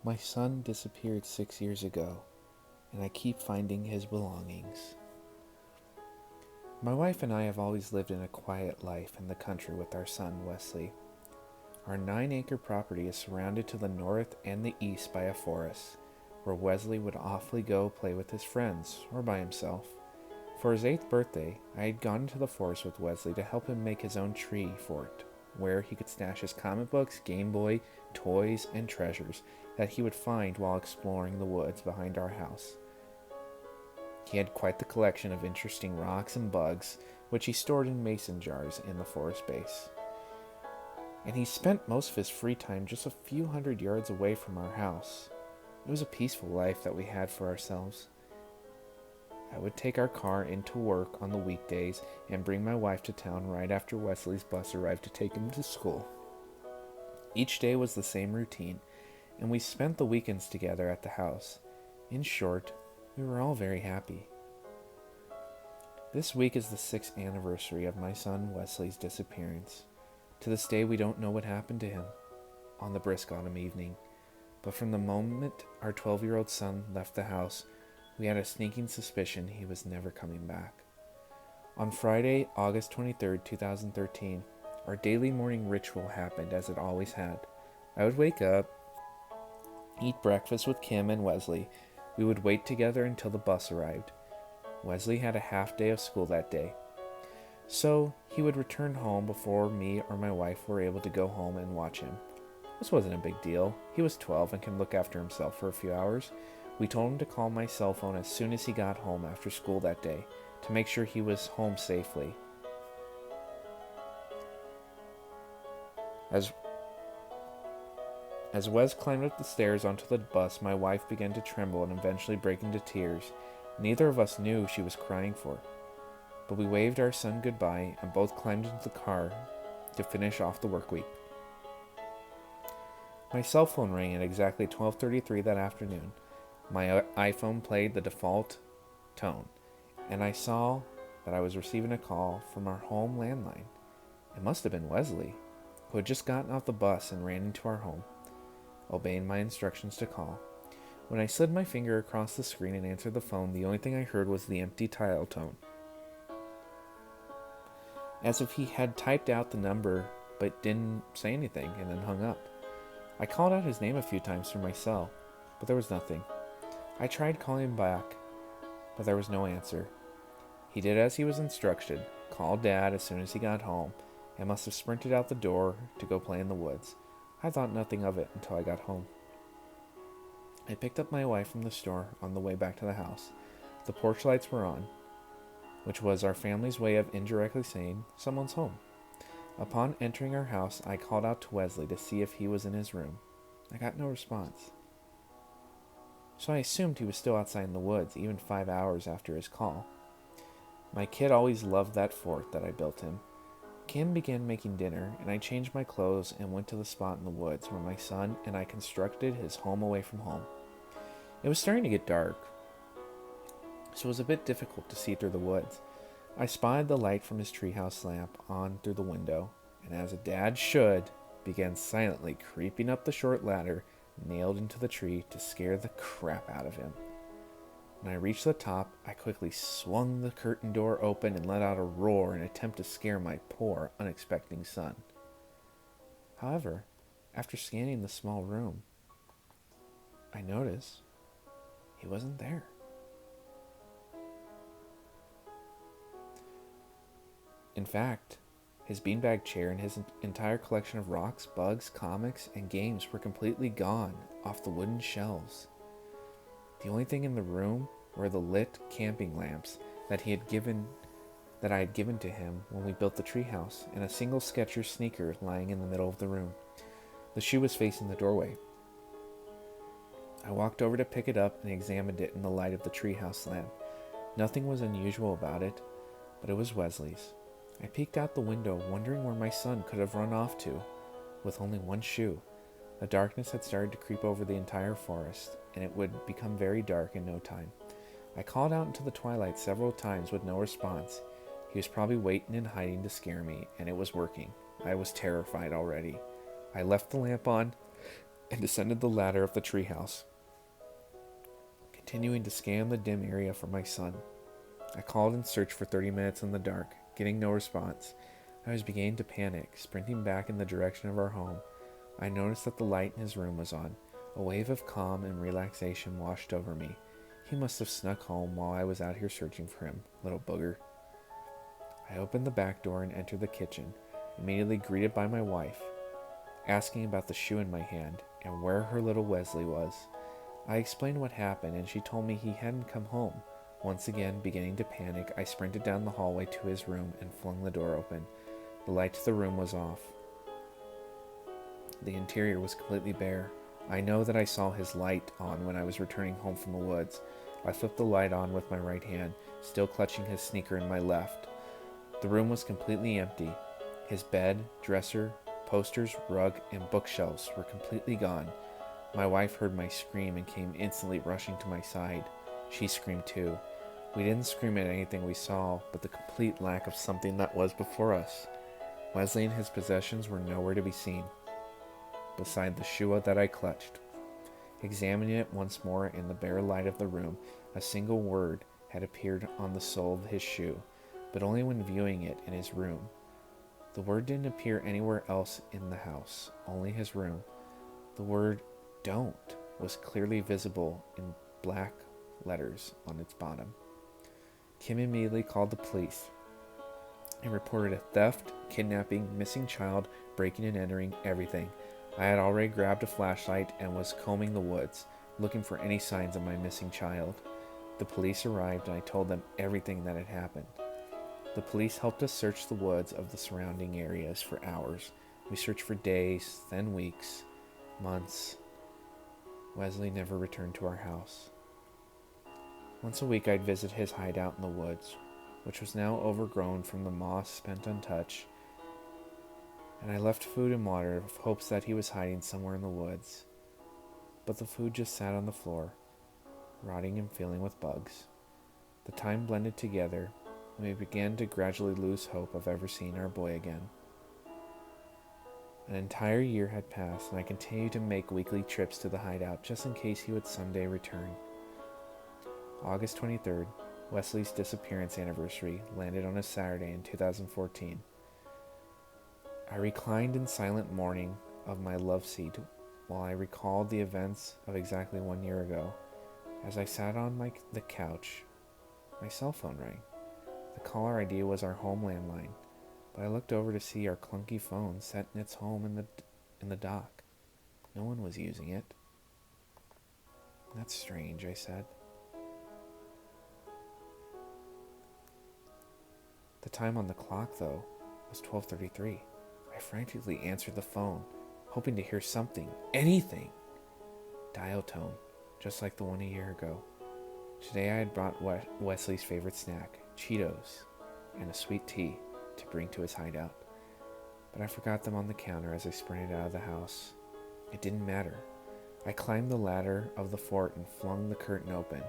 My son disappeared 6 years ago, and I keep finding his belongings. My wife and I have always lived in a quiet life in the country with our son, Wesley. Our 9-acre property is surrounded to the north and the east by a forest, where Wesley would awfully go play with his friends or by himself. For his 8th birthday, I had gone into the forest with Wesley to help him make his own tree fort, where he could stash his comic books, Game Boy, toys, and treasures that he would find while exploring the woods behind our house. He had quite the collection of interesting rocks and bugs, which he stored in mason jars in the forest base. And he spent most of his free time just a few hundred yards away from our house. It was a peaceful life that we had for ourselves. I would take our car into work on the weekdays and bring my wife to town right after Wesley's bus arrived to take him to school. Each day was the same routine, and we spent the weekends together at the house. In short, we were all very happy. This week is the 6th anniversary of my son Wesley's disappearance. To this day, we don't know what happened to him on the brisk autumn evening, but from the moment our 12-year-old son left the house, we had a sneaking suspicion he was never coming back. On Friday, August 23rd, 2013, our daily morning ritual happened as it always had. I would wake up, eat breakfast with Kim and Wesley. We would wait together until the bus arrived. Wesley had a half day of school that day, so he would return home before me or my wife were able to go home and watch him. This wasn't a big deal. He was 12 and can look after himself for a few hours. We told him to call my cell phone as soon as he got home after school that day to make sure he was home safely. As Wes climbed up the stairs onto the bus, my wife began to tremble and eventually break into tears. Neither of us knew she was crying for, but we waved our son goodbye and both climbed into the car to finish off the work week. My cell phone rang at exactly 12:33 that afternoon. My iPhone played the default tone, and I saw that I was receiving a call from our home landline. It must have been Wesley, who had just gotten off the bus and ran into our home, obeying my instructions to call. When I slid my finger across the screen and answered the phone, the only thing I heard was the empty dial tone, as if he had typed out the number but didn't say anything and then hung up. I called out his name a few times through my cell, but there was nothing. I tried calling him back, but there was no answer. He did as he was instructed, called Dad as soon as he got home, and must have sprinted out the door to go play in the woods. I thought nothing of it until I got home. I picked up my wife from the store on the way back to the house. The porch lights were on, which was our family's way of indirectly saying someone's home. Upon entering our house, I called out to Wesley to see if he was in his room. I got no response, so I assumed he was still outside in the woods, even 5 hours after his call. My kid always loved that fort that I built him. Kim began making dinner, and I changed my clothes and went to the spot in the woods where my son and I constructed his home away from home. It was starting to get dark, so it was a bit difficult to see through the woods. I spied the light from his treehouse lamp on through the window, and as a dad should, began silently creeping up the short ladder nailed into the tree to scare the crap out of him. When I reached the top, I quickly swung the curtain door open and let out a roar in an attempt to scare my poor, unexpecting son. However, after scanning the small room, I noticed he wasn't there. In fact, his beanbag chair and his entire collection of rocks, bugs, comics, and games were completely gone off the wooden shelves. The only thing in the room were the lit camping lamps that I had given to him when we built the treehouse, and a single Skechers sneaker lying in the middle of the room. The shoe was facing the doorway. I walked over to pick it up and examined it in the light of the treehouse lamp. Nothing was unusual about it, but it was Wesley's. I peeked out the window, wondering where my son could have run off to, with only one shoe. The darkness had started to creep over the entire forest, and it would become very dark in no time. I called out into the twilight several times with no response. He was probably waiting and hiding to scare me, and it was working. I was terrified already. I left the lamp on and descended the ladder of the treehouse, continuing to scan the dim area for my son. I called and searched for 30 minutes in the dark, getting no response. I was beginning to panic, sprinting back in the direction of our home. I noticed that the light in his room was on. A wave of calm and relaxation washed over me. He must have snuck home while I was out here searching for him, little booger. I opened the back door and entered the kitchen, immediately greeted by my wife, asking about the shoe in my hand and where her little Wesley was. I explained what happened, and she told me he hadn't come home. Once again, beginning to panic, I sprinted down the hallway to his room and flung the door open. The light to the room was off. The interior was completely bare. I know that I saw his light on when I was returning home from the woods. I flipped the light on with my right hand, still clutching his sneaker in my left. The room was completely empty. His bed, dresser, posters, rug, and bookshelves were completely gone. My wife heard my scream and came instantly rushing to my side. She screamed too. We didn't scream at anything we saw, but the complete lack of something that was before us. Wesley and his possessions were nowhere to be seen, beside the shoe that I clutched. Examining it once more in the bare light of the room, a single word had appeared on the sole of his shoe, but only when viewing it in his room. The word didn't appear anywhere else in the house, only his room. The word "don't" was clearly visible in black letters on its bottom. Kim immediately called the police and reported a theft, kidnapping, missing child, breaking and entering, everything. I had already grabbed a flashlight and was combing the woods, looking for any signs of my missing child. The police arrived and I told them everything that had happened. The police helped us search the woods of the surrounding areas for hours. We searched for days, then weeks, months. Wesley never returned to our house. Once a week I'd visit his hideout in the woods, which was now overgrown from the moss spent untouched, and I left food and water with hopes that he was hiding somewhere in the woods. But the food just sat on the floor, rotting and filling with bugs. The time blended together, and we began to gradually lose hope of ever seeing our boy again. An entire year had passed, and I continued to make weekly trips to the hideout just in case he would someday return. August 23rd, Wesley's disappearance anniversary, landed on a Saturday in 2014. I reclined in silent mourning of my love seat while I recalled the events of exactly 1 year ago. As I sat on the couch, my cell phone rang. The caller ID was our home landline, but I looked over to see our clunky phone set in its home in the dock. No one was using it. "That's strange," I said. The time on the clock, though, was 12:33. I frantically answered the phone, hoping to hear something, anything. Dial tone, just like the one a year ago. Today I had brought Wesley's favorite snack, Cheetos, and a sweet tea to bring to his hideout. But I forgot them on the counter as I sprinted out of the house. It didn't matter. I climbed the ladder of the fort and flung the curtain open.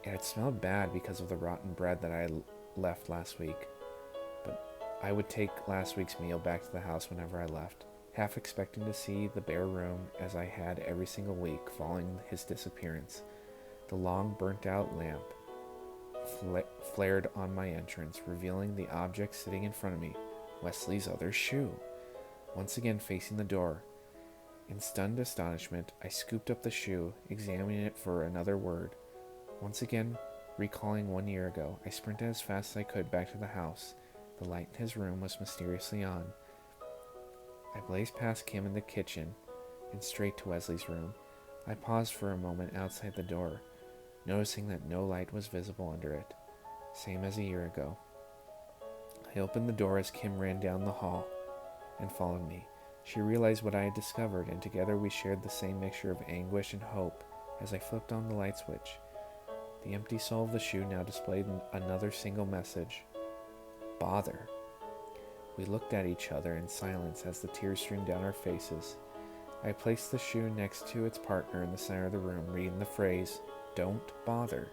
It had smelled bad because of the rotten bread that I had left last week, but I would take last week's meal back to the house whenever I left, half expecting to see the bare room as I had every single week following his disappearance. The long burnt-out lamp flared on my entrance, revealing the object sitting in front of me, Wesley's other shoe, once again facing the door. In stunned astonishment, I scooped up the shoe, examining it for another word. Once again, recalling 1 year ago, I sprinted as fast as I could back to the house. The light in his room was mysteriously on. I blazed past Kim in the kitchen and straight to Wesley's room. I paused for a moment outside the door, noticing that no light was visible under it, same as a year ago. I opened the door as Kim ran down the hall and followed me. She realized what I had discovered, and together we shared the same mixture of anguish and hope as I flipped on the light switch. The empty sole of the shoe now displayed another single message: bother. We looked at each other in silence as the tears streamed down our faces. I placed the shoe next to its partner in the center of the room, reading the phrase, "Don't bother."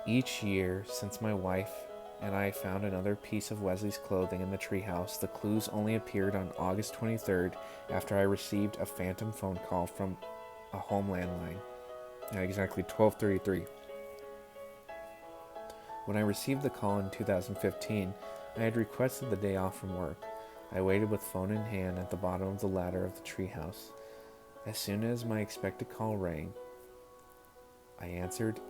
Each year since my wife and I found another piece of Wesley's clothing in the treehouse. The clues only appeared on August 23rd after I received a phantom phone call from a home landline at exactly 12:33. When I received the call in 2015, I had requested the day off from work. I waited with phone in hand at the bottom of the ladder of the treehouse. As soon as my expected call rang, I answered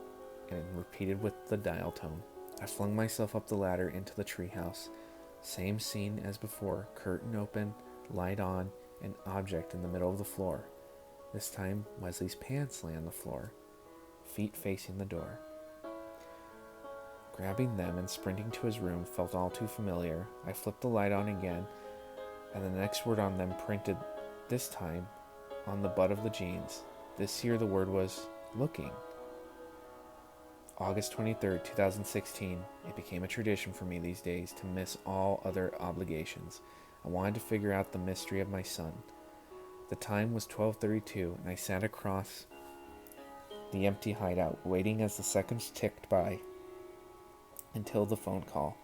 and repeated with the dial tone. I flung myself up the ladder into the treehouse. Same scene as before, curtain open, light on, an object in the middle of the floor. This time, Wesley's pants lay on the floor, feet facing the door. Grabbing them and sprinting to his room felt all too familiar. I flipped the light on again, and the next word on them printed, this time on the butt of the jeans. This year the word was looking. August 23rd, 2016. It became a tradition for me these days to miss all other obligations. I wanted to figure out the mystery of my son. The time was 12:32, and I sat across the empty hideout, waiting as the seconds ticked by until the phone call.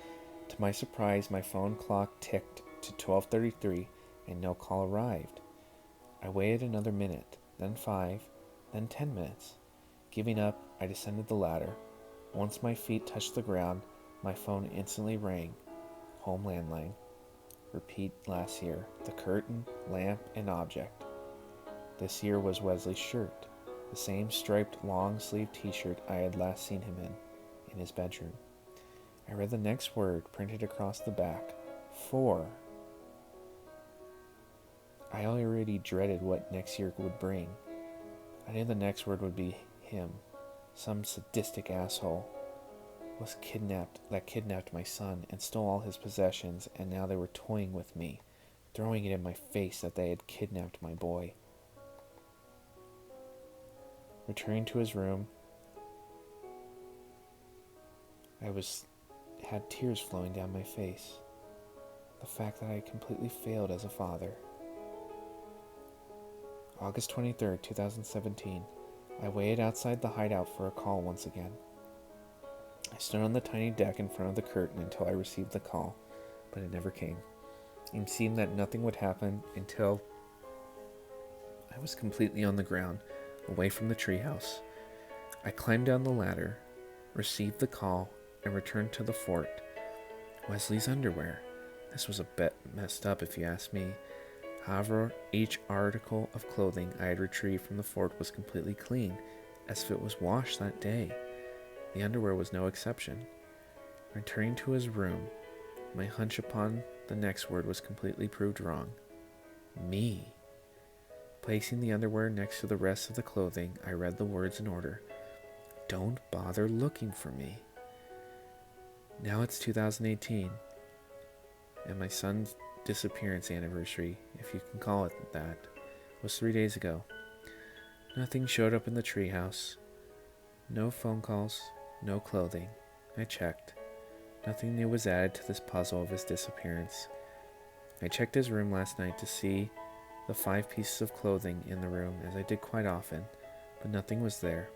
To my surprise, my phone clock ticked to 12:33, and no call arrived. I waited another minute, then 5, then 10 minutes. Giving up, I descended the ladder. Once my feet touched the ground, my phone instantly rang. Home landline. Repeat last year. The curtain, lamp, and object. This year was Wesley's shirt, the same striped long-sleeved t-shirt I had last seen him in his bedroom. I read the next word printed across the back. 4. I already dreaded what next year would bring. I knew the next word would be him. Some sadistic asshole kidnapped my son and stole all his possessions, and now they were toying with me, throwing it in my face that they had kidnapped my boy. Returning to his room, I had tears flowing down my face. The fact that I had completely failed as a father. August 23rd, 2017. I waited outside the hideout for a call once again. I stood on the tiny deck in front of the curtain until I received the call, but it never came. It seemed that nothing would happen until I was completely on the ground, away from the treehouse. I climbed down the ladder, received the call, and returned to the fort. Wesley's underwear. This was a bit messed up if you ask me. However, each article of clothing I had retrieved from the fort was completely clean, as if it was washed that day. The underwear was no exception. Returning to his room, my hunch upon the next word was completely proved wrong. Me. Placing the underwear next to the rest of the clothing, I read the words in order. Don't bother looking for me. Now it's 2018, and my son's disappearance anniversary, if you can call it that, was 3 days ago. Nothing showed up in the treehouse. No phone calls, no clothing. I checked. Nothing new was added to this puzzle of his disappearance. I checked his room last night to see the 5 pieces of clothing in the room, as I did quite often, but nothing was there.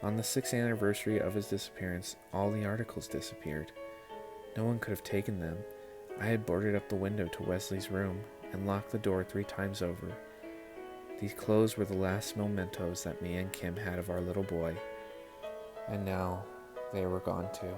On the 6th anniversary of his disappearance, all the articles disappeared. No one could have taken them. I had boarded up the window to Wesley's room and locked the door 3 times over. These clothes were the last mementos that me and Kim had of our little boy, and now they were gone too.